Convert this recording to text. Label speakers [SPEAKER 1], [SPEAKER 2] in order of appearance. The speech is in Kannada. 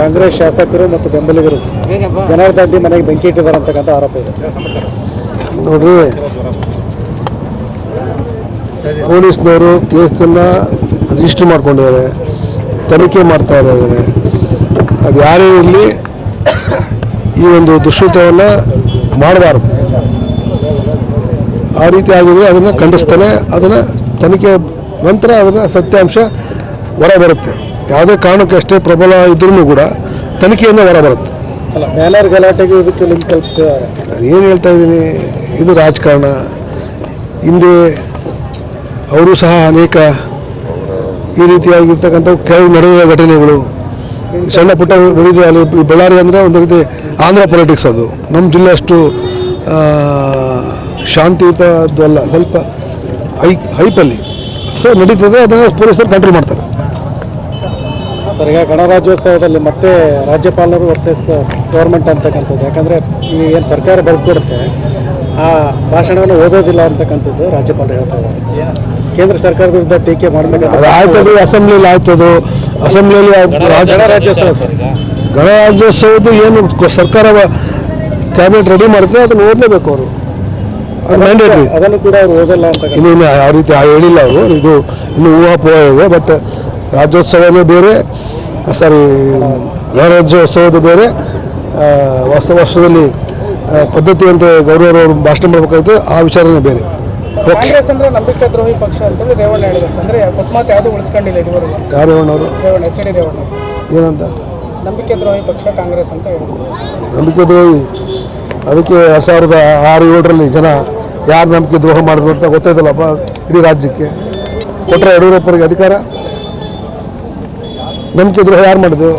[SPEAKER 1] ಕಾಂಗ್ರೆಸ್ ಶಾಸಕರು ಮತ್ತು ಬೆಂಬಲಿಗರು ಜನಾರ್ದನ್ ರೆಡ್ಡಿ ಮನೆಗೆ ಬೆಂಕಿ ಇಟ್ಟಿದ್ದಾರೆ ಅಂತಕ್ಕಂಥ ಆರೋಪ ಇದೆ.
[SPEAKER 2] ನೋಡ್ರಿ, ಪೊಲೀಸ್ನವರು ಕೇಸನ್ನು ರಿಜಿಸ್ಟರ್ ಮಾಡ್ಕೊಂಡಿದ್ದಾರೆ, ತನಿಖೆ ಮಾಡ್ತಾ ಇದ್ದಾರೆ. ಅದು ಯಾರೇ ಇರಲಿ ಈ ಒಂದು ದುಷ್ಕೃತ್ಯವನ್ನು ಮಾಡಬಾರ್ದು. ಆ ರೀತಿ ಆಗಿದೆ, ಅದನ್ನು ಖಂಡಿಸ್ತಾನೆ. ಅದನ್ನು ತನಿಖೆ ನಂತರ ಅದನ್ನು ಸತ್ಯಾಂಶ ಹೊರ ಬರುತ್ತೆ. ಯಾವುದೇ ಕಾರಣಕ್ಕೆ ಅಷ್ಟೇ ಪ್ರಬಲ ಇದ್ರೂ ಕೂಡ ತನಿಖೆಯಿಂದ ಹೊರ ಬರುತ್ತೆ.
[SPEAKER 1] ಅಲ್ಲ, ಬ್ಯಾನರ್ ಗಲಾಟೆಗೆ ಇದಕ್ಕೆ ಲಿಂಕ್ ಕಲ್ಪಿಸಿದ್ದಾರೆ.
[SPEAKER 2] ಏನು ಹೇಳ್ತಾ ಇದ್ದೀನಿ, ಇದು ರಾಜಕಾರಣ. ಹಿಂದೆ ಅವರು ಸಹ ಅನೇಕ ಈ ರೀತಿಯಾಗಿರ್ತಕ್ಕಂಥ ಕೆಲವು ನಡೆದ ಘಟನೆಗಳು ಸಣ್ಣ ಪುಟ್ಟ ನಡೆದು ಅಲ್ಲಿ ಬಳ್ಳಾರಿ ಅಂದರೆ ಒಂದು ರೀತಿ ಆಂಧ್ರ ಪೊಲಿಟಿಕ್ಸ್. ಅದು ನಮ್ಮ ಜಿಲ್ಲೆ ಅಷ್ಟು ಶಾಂತಿಯುತದ್ದು ಅಲ್ಲ, ಸ್ವಲ್ಪ ಹೈಪಲ್ಲಿ ನಡೀತದೆ. ಅದನ್ನು ಪೊಲೀಸರು ಕಂಟ್ರೋಲ್ ಮಾಡ್ತಾರೆ.
[SPEAKER 1] ಸರ್, ಈಗ ಗಣರಾಜ್ಯೋತ್ಸವದಲ್ಲಿ ಮತ್ತೆ ರಾಜ್ಯಪಾಲರು ವರ್ಸಸ್ ಗೌರ್ಮೆಂಟ್ ಅಂತಕ್ಕಂಥದ್ದು, ಯಾಕಂದರೆ ಈ ಏನು ಸರ್ಕಾರ ಬರೆದುಕೊಡುತ್ತೆ ಆ ಭಾಷಣವನ್ನು ಓದೋದಿಲ್ಲ ಅಂತಕ್ಕಂಥದ್ದು ರಾಜ್ಯಪಾಲರು ಹೇಳ್ತಾ ಇದ್ದಾರೆ. ಕೇಂದ್ರ ಸರ್ಕಾರದ ವಿರುದ್ಧ ಟೀಕೆ ಮಾಡಬೇಕು.
[SPEAKER 2] ಅದು ಆಯ್ತದು, ಅಸೆಂಬ್ಲಿಯಲ್ಲಿ ಆಯ್ತದು. ಅಸೆಂಬ್ಲಿಯಲ್ಲಿ ಗಣರಾಜ್ಯೋತ್ಸವದ್ದು ಏನು ಸರ್ಕಾರ ಕ್ಯಾಬಿನೆಟ್ ರೆಡಿ ಮಾಡುತ್ತೆ ಅದನ್ನು ಓದಲೇಬೇಕು ಅವರು. ಅದು ಮ್ಯಾಂಡೇಟ್ರಿ.
[SPEAKER 1] ಅದನ್ನು ಕೂಡ ಅವರು ಓದಲ್ಲ ಅಂತ
[SPEAKER 2] ಇನ್ನೇನು ಯಾವ ರೀತಿ ಹೇಳಿಲ್ಲ ಅವರು. ಇದು ಇನ್ನೂ ಊಹಾಪೋಹ ಇದೆ. ಬಟ್ ರಾಜ್ಯೋತ್ಸವನೇ ಬೇರೆ, ಗಣರಾಜ್ಯೋತ್ಸವದ ಬೇರೆ. ವರ್ಷದಲ್ಲಿ ಪದ್ಧತಿಯಂತೆ ಗೌರವರು ಭಾಷಣ ಮಾಡಬೇಕಾಯ್ತು, ಆ ವಿಚಾರನೇ ಬೇರೆ.
[SPEAKER 3] ಕಾಂಗ್ರೆಸ್ ಅಂದ್ರೆ ನಂಬಿಕೆ ದ್ರೋಹಿ ಪಕ್ಷ ಅಂತೇಳಿ ರೇವಣ್ಣ ಹೇಳಿದ್ರು. ಅಂದ್ರೆ ಒಪ್ಪಮತ ಯಾವುದು ಉಳಿಸ್ಕೊಂಡಿಲ್ಲ ಇದುವರೆಗೂ.
[SPEAKER 2] ಯಾರು ರೇವಣ್ಣವರು?
[SPEAKER 3] ರೇವಣ್ಣ, ಎಚ್ ಡಿ ರೇವಣ್ಣ
[SPEAKER 2] ಏನಂತ
[SPEAKER 3] ನಂಬಿಕೆ ದ್ರೋಹಿ ಪಕ್ಷ ಕಾಂಗ್ರೆಸ್ ಅಂತ ಹೇಳಿದ್ರು.
[SPEAKER 2] ನಂಬಿಕೆ ದ್ರೋಹಿ. ಅದಕ್ಕೆ 2006-07ರಲ್ಲಿ ಜನ ಯಾರು ನಂಬಿಕೆ ದ್ರೋಹ ಮಾಡಿದ್ರು ಅಂತ ಗೊತ್ತಾಯ್ತಲ್ಲಪ್ಪ ಇಡೀ ರಾಜ್ಯಕ್ಕೆ. ಕೊಟ್ಟರೆ ಯಡಿಯೂರಪ್ಪರಿಗೆ ಅಧಿಕಾರ. ನಂಬಿಕೆ ದ್ರೋಹ ಯಾರು ಮಾಡಿದ್ರು?